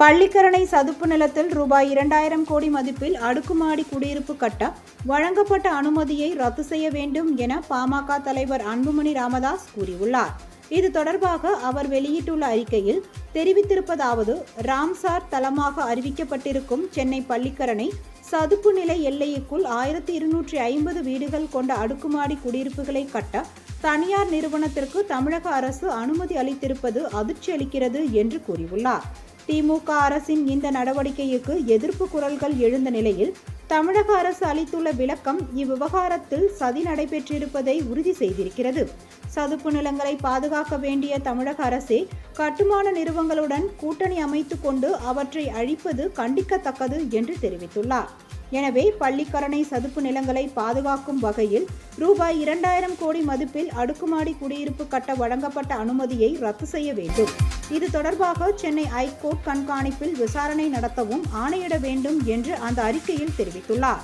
பள்ளிக்கரணை சதுப்பு நிலத்தில் ரூபாய் 2000 கோடி மதிப்பில் அடுக்குமாடி குடியிருப்பு கட்ட வழங்கப்பட்ட அனுமதியை ரத்து செய்ய வேண்டும் என பாமக தலைவர் அன்புமணி ராமதாஸ் கூறியுள்ளார். இது தொடர்பாக அவர் வெளியிட்டுள்ள அறிக்கையில் தெரிவித்திருப்பதாவது: ராம்சார் தளமாக அறிவிக்கப்பட்டிருக்கும் சென்னை பள்ளிக்கரணை சதுப்பு நில எல்லைக்குள் 1250 வீடுகள் கொண்ட அடுக்குமாடி குடியிருப்புகளை கட்ட தனியார் நிறுவனத்திற்கு தமிழக அரசு அனுமதி அளித்திருப்பது அதிர்ச்சி அளிக்கிறது என்று கூறியுள்ளார். திமுக அரசின் இந்த நடவடிக்கைக்கு எதிர்ப்பு குரல்கள் எழுந்த நிலையில் தமிழக அரசு அளித்துள்ள விளக்கம் இவ்விவகாரத்தில் சதி நடைபெற்றிருப்பதை உறுதி செய்திருக்கிறது. சதுப்பு நிலங்களை பாதுகாக்க வேண்டிய தமிழக அரசே கட்டுமான நிறுவனங்களுடன் கூட்டணி அமைத்துக் கொண்டு அவற்றை அழிப்பது கண்டிக்கத்தக்கது என்று தெரிவித்துள்ளார். எனவே பள்ளிக்கரணை சதுப்பு நிலங்களை பாதுகாக்கும் வகையில் ரூபாய் 2000 கோடி மதிப்பில் அடுக்குமாடி குடியிருப்பு கட்ட வழங்கப்பட்ட அனுமதியை ரத்து செய்ய வேண்டும். இது தொடர்பாக சென்னை ஐகோர்ட் கண்காணிப்பில் விசாரணை நடத்தவும் ஆணையிட வேண்டும் என்று அந்த அறிக்கையில் தெரிவித்துள்ளார்.